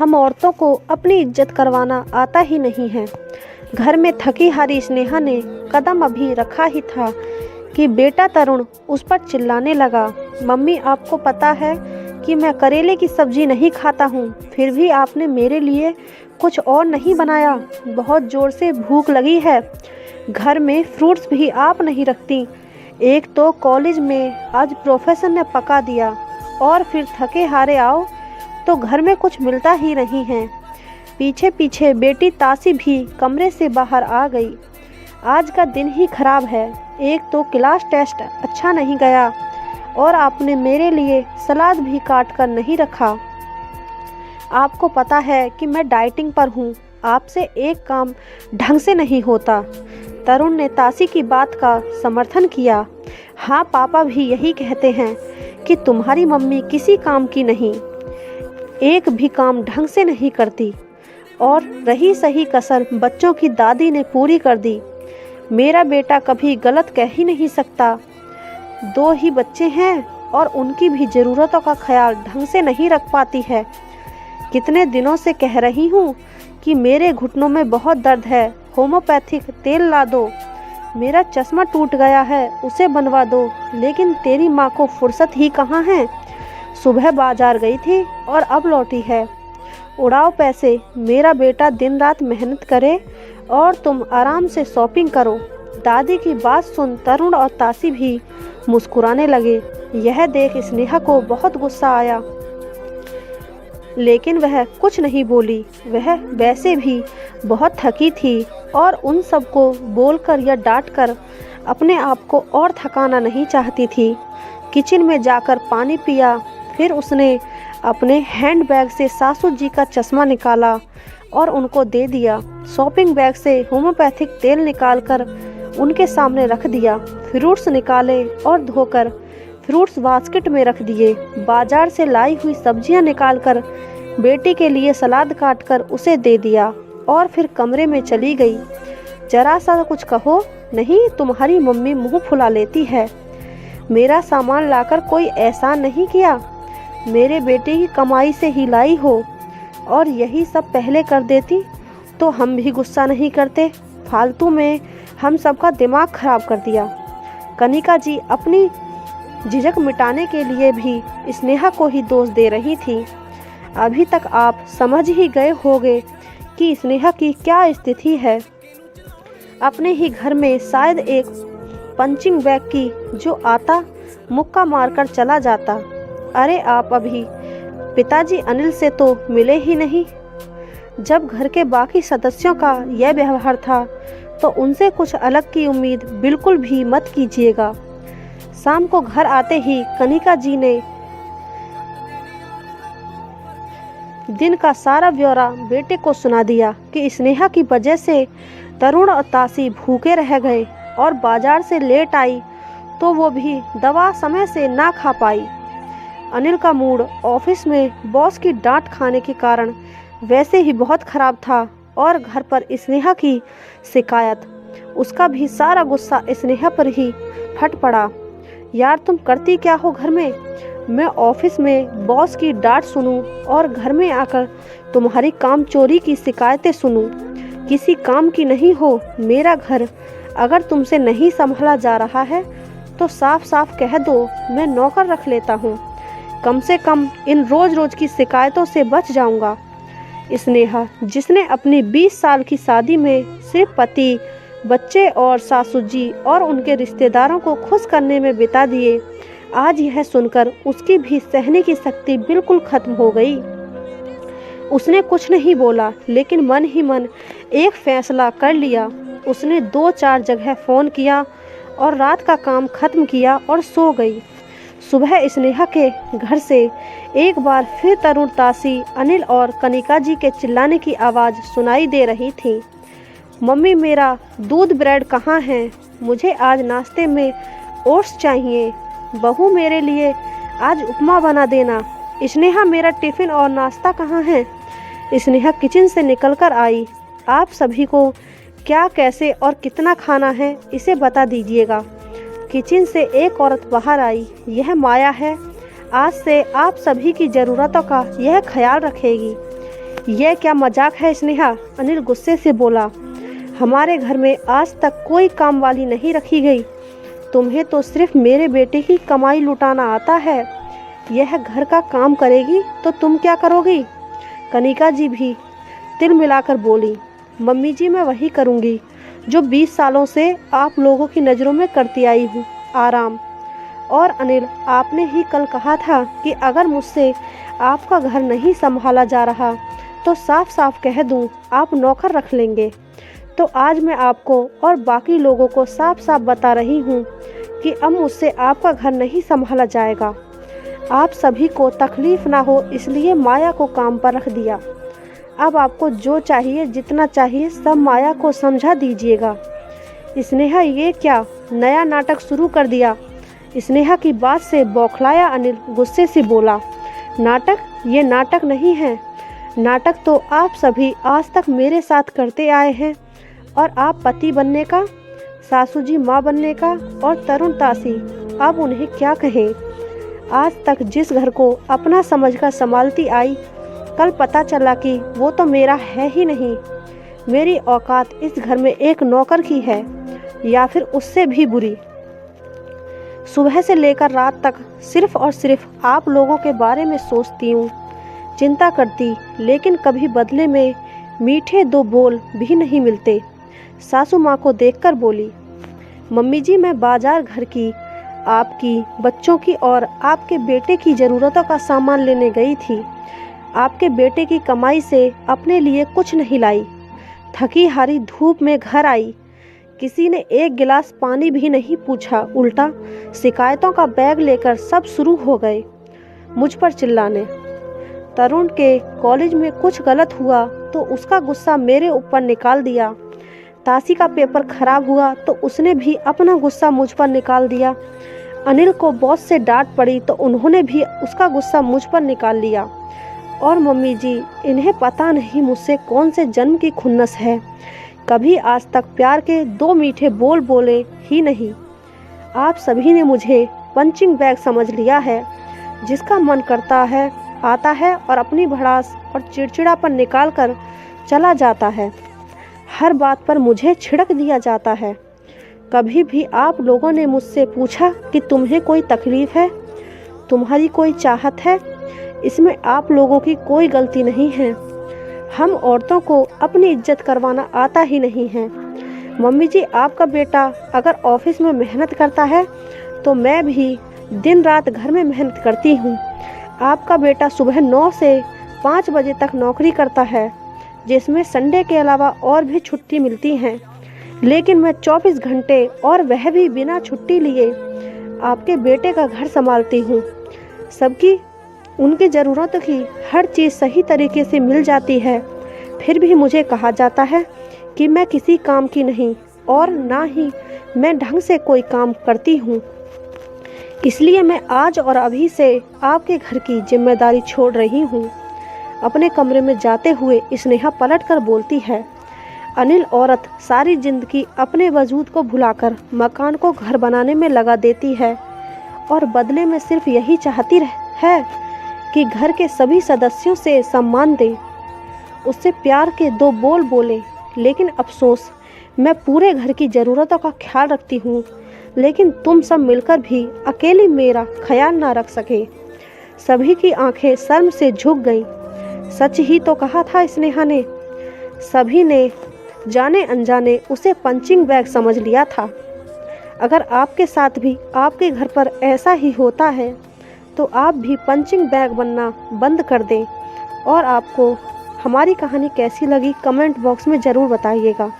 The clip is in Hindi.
हम औरतों को अपनी इज्जत करवाना आता ही नहीं है। घर में थकी हारी स्नेहा ने कदम अभी रखा ही था कि बेटा तरुण उस पर चिल्लाने लगा, मम्मी आपको पता है कि मैं करेले की सब्जी नहीं खाता हूँ, फिर भी आपने मेरे लिए कुछ और नहीं बनाया। बहुत ज़ोर से भूख लगी है। घर में फ्रूट्स भी आप नहीं रखती। एक तो कॉलेज में आज प्रोफेसर ने पका दिया और फिर थके हारे आओ तो घर में कुछ मिलता ही नहीं है। पीछे पीछे बेटी तासी भी कमरे से बाहर आ गई। आज का दिन ही खराब है। एक तो क्लास टेस्ट अच्छा नहीं गया और आपने मेरे लिए सलाद भी काट कर नहीं रखा। आपको पता है कि मैं डाइटिंग पर हूँ, आपसे एक काम ढंग से नहीं होता। तरुण ने तासी की बात का समर्थन किया। हाँ, पापा भी यही कहते हैं कि तुम्हारी मम्मी किसी काम की नहीं, एक भी काम ढंग से नहीं करती, और रही सही कसर बच्चों की दादी ने पूरी कर दी। मेरा बेटा कभी गलत कह ही नहीं सकता। 2 ही बच्चे हैं और उनकी भी ज़रूरतों का ख्याल ढंग से नहीं रख पाती है। कितने दिनों से कह रही हूँ कि मेरे घुटनों में बहुत दर्द है, होम्योपैथिक तेल ला दो। मेरा चश्मा टूट गया है, उसे बनवा दो, लेकिन तेरी माँ को फुर्सत ही कहाँ है। सुबह बाजार गई थी और अब लौटी है। उड़ाओ पैसे, मेरा बेटा दिन रात मेहनत करे और तुम आराम से शॉपिंग करो। दादी की बात सुन तरुण और तासी भी मुस्कुराने लगे। यह देख स्नेहा को बहुत गुस्सा आया, लेकिन वह कुछ नहीं बोली। वह वैसे भी बहुत थकी थी और उन सबको बोलकर या डांटकर अपने आप को और थकाना नहीं चाहती थी। किचन में जाकर पानी पिया, फिर उसने अपने हैंडबैग से सासू जी का चश्मा निकाला और उनको दे दिया। शॉपिंग बैग से होम्योपैथिक तेल निकालकर उनके सामने रख दिया। फ्रूट्स निकाले और धोकर फ्रूट्स बास्केट में रख दिए। बाजार से लाई हुई सब्जियां निकालकर बेटी के लिए सलाद काटकर उसे दे दिया और फिर कमरे में चली गई। जरा सा कुछ कहो, नहीं तुम्हारी मम्मी मुंह फुला लेती है। मेरा सामान लाकर कोई एहसान नहीं किया, मेरे बेटे की कमाई से ही लाई हो, और यही सब पहले कर देती तो हम भी गुस्सा नहीं करते। फालतू में हम सबका दिमाग खराब कर दिया। कनिका जी अपनी झिझक मिटाने के लिए भी स्नेहा को ही दोष दे रही थी। अभी तक आप समझ ही गए होंगे कि स्नेहा की क्या स्थिति है। अपने ही घर में शायद एक पंचिंग बैग की जो आता मुक्का मारकर चला जाता। अरे आप अभी पिताजी अनिल से तो मिले ही नहीं। जब घर के बाकी सदस्यों का यह व्यवहार था तो उनसे कुछ अलग की उम्मीद बिल्कुल भी मत कीजिएगा। शाम को घर आते ही कनिका जी ने दिन का सारा ब्यौरा बेटे को सुना दिया कि स्नेहा की वजह से तरुण और तासी भूखे रह गए और बाजार से लेट आई तो वो भी दवा समय से ना खा पाई। अनिल का मूड ऑफिस में बॉस की डांट खाने के कारण वैसे ही बहुत खराब था और घर पर स्नेहा की शिकायत, उसका भी सारा गुस्सा स्नेहा पर ही फट पड़ा। यार तुम करती क्या हो घर में? मैं ऑफिस में बॉस की डांट सुनूं और घर में आकर तुम्हारी काम चोरी की शिकायतें सुनूं। किसी काम की नहीं हो। मेरा घर अगर तुमसे नहीं संभाला जा रहा है तो साफ साफ कह दो, मैं नौकर रख लेता हूँ। कम से कम इन रोज रोज की शिकायतों से बच जाऊंगा। स्नेहा, जिसने अपनी 20 साल की शादी में सिर्फ पति, बच्चे और सासू जी और उनके रिश्तेदारों को खुश करने में बिता दिए, आज यह सुनकर उसकी भी सहने की शक्ति बिल्कुल खत्म हो गई। उसने कुछ नहीं बोला, लेकिन मन ही मन एक फैसला कर लिया। उसने 2-4 जगह फ़ोन किया और रात का काम खत्म किया और सो गई। सुबह स्नेहा के घर से एक बार फिर तरुण, तासी, अनिल और कनिका जी के चिल्लाने की आवाज़ सुनाई दे रही थी। मम्मी मेरा दूध ब्रेड कहाँ है? मुझे आज नाश्ते में ओट्स चाहिए। बहू मेरे लिए आज उपमा बना देना। स्नेहा मेरा टिफ़िन और नाश्ता कहाँ है? स्नेहा किचन से निकलकर आई। आप सभी को क्या, कैसे और कितना खाना है इसे बता दीजिएगा। किचन से एक औरत बाहर आई। यह माया है। आज से आप सभी की ज़रूरतों का यह ख्याल रखेगी। यह क्या मजाक है स्नेहा? अनिल गुस्से से बोला। हमारे घर में आज तक कोई काम वाली नहीं रखी गई। तुम्हें तो सिर्फ मेरे बेटे की कमाई लुटाना आता है। यह घर का काम करेगी तो तुम क्या करोगी? कनिका जी भी तिल मिलाकर बोली। मम्मी जी, मैं वही करूँगी जो 20 सालों से आप लोगों की नज़रों में करती आई हूँ, आराम। और अनिल, आपने ही कल कहा था कि अगर मुझसे आपका घर नहीं संभाला जा रहा तो साफ साफ कह दूं आप नौकर रख लेंगे। तो आज मैं आपको और बाकी लोगों को साफ साफ बता रही हूँ कि अब मुझसे आपका घर नहीं संभाला जाएगा। आप सभी को तकलीफ़ ना हो इसलिए माया को काम पर रख दिया। अब आपको जो चाहिए, जितना चाहिए, सब माया को समझा दीजिएगा। स्नेहा, ये क्या नया नाटक शुरू कर दिया? स्नेहा की बात से बौखलाया अनिल गुस्से से बोला। नाटक? ये नाटक नहीं है। नाटक तो आप सभी आज तक मेरे साथ करते आए हैं। और आप पति बनने का, सासू जी माँ बनने का, और तरुण तासी, अब उन्हें क्या कहें? आज तक जिस घर को अपना समझकर संभालती आई, कल पता चला कि वो तो मेरा है ही नहीं। मेरी औकात इस घर में एक नौकर की है, या फिर उससे भी बुरी। सुबह से लेकर रात तक सिर्फ और सिर्फ आप लोगों के बारे में सोचती हूँ, चिंता करती, लेकिन कभी बदले में मीठे 2 बोल भी नहीं मिलते। सासू माँ को देखकर बोली, मम्मी जी, मैं बाजार घर की, आपकी, बच्चों की और आपके बेटे की ज़रूरतों का सामान लेने गई थी। आपके बेटे की कमाई से अपने लिए कुछ नहीं लाई। थकी हारी धूप में घर आई, किसी ने एक गिलास पानी भी नहीं पूछा। उल्टा शिकायतों का बैग लेकर सब शुरू हो गए मुझ पर चिल्लाने। तरुण के कॉलेज में कुछ गलत हुआ तो उसका गुस्सा मेरे ऊपर निकाल दिया। तासी का पेपर खराब हुआ तो उसने भी अपना गुस्सा मुझ पर निकाल दिया। अनिल को बॉस से डांट पड़ी तो उन्होंने भी उसका गुस्सा मुझ पर निकाल लिया। और मम्मी जी, इन्हें पता नहीं मुझसे कौन से जन्म की खुन्नस है। कभी आज तक प्यार के 2 मीठे बोल बोले ही नहीं। आप सभी ने मुझे पंचिंग बैग समझ लिया है, जिसका मन करता है आता है और अपनी भड़ास और चिड़चिड़ापन निकाल कर चला जाता है। हर बात पर मुझे छिड़क दिया जाता है। कभी भी आप लोगों ने मुझसे पूछा कि तुम्हें कोई तकलीफ़ है, तुम्हारी कोई चाहत है? इसमें आप लोगों की कोई गलती नहीं है। हम औरतों को अपनी इज्जत करवाना आता ही नहीं है। मम्मी जी, आपका बेटा अगर ऑफिस में मेहनत करता है तो मैं भी दिन रात घर में मेहनत करती हूँ। आपका बेटा सुबह 9 से 5 बजे तक नौकरी करता है, जिसमें संडे के अलावा और भी छुट्टी मिलती हैं। लेकिन मैं 24 घंटे, और वह भी बिना छुट्टी लिए, आपके बेटे का घर संभालती हूँ। सबकी उनकी ज़रूरतों की हर चीज़ सही तरीके से मिल जाती है। फिर भी मुझे कहा जाता है कि मैं किसी काम की नहीं, और ना ही मैं ढंग से कोई काम करती हूँ। इसलिए मैं आज और अभी से आपके घर की जिम्मेदारी छोड़ रही हूँ। अपने कमरे में जाते हुए स्नेहा पलट कर बोलती है, अनिल, औरत सारी जिंदगी अपने वजूद को भुलाकर मकान को घर बनाने में लगा देती है, और बदले में सिर्फ यही चाहती है कि घर के सभी सदस्यों से सम्मान दे, उससे प्यार के 2 बोल बोले। लेकिन अफसोस, मैं पूरे घर की ज़रूरतों का ख्याल रखती हूँ, लेकिन तुम सब मिलकर भी अकेली मेरा ख्याल ना रख सके। सभी की आंखें शर्म से झुक गईं। सच ही तो कहा था स्नेहा ने। सभी ने जाने अनजाने उसे पंचिंग बैग समझ लिया था। अगर आपके साथ भी आपके घर पर ऐसा ही होता है तो आप भी पंचिंग बैग बनना बंद कर दें। और आपको हमारी कहानी कैसी लगी कमेंट बॉक्स में ज़रूर बताइएगा।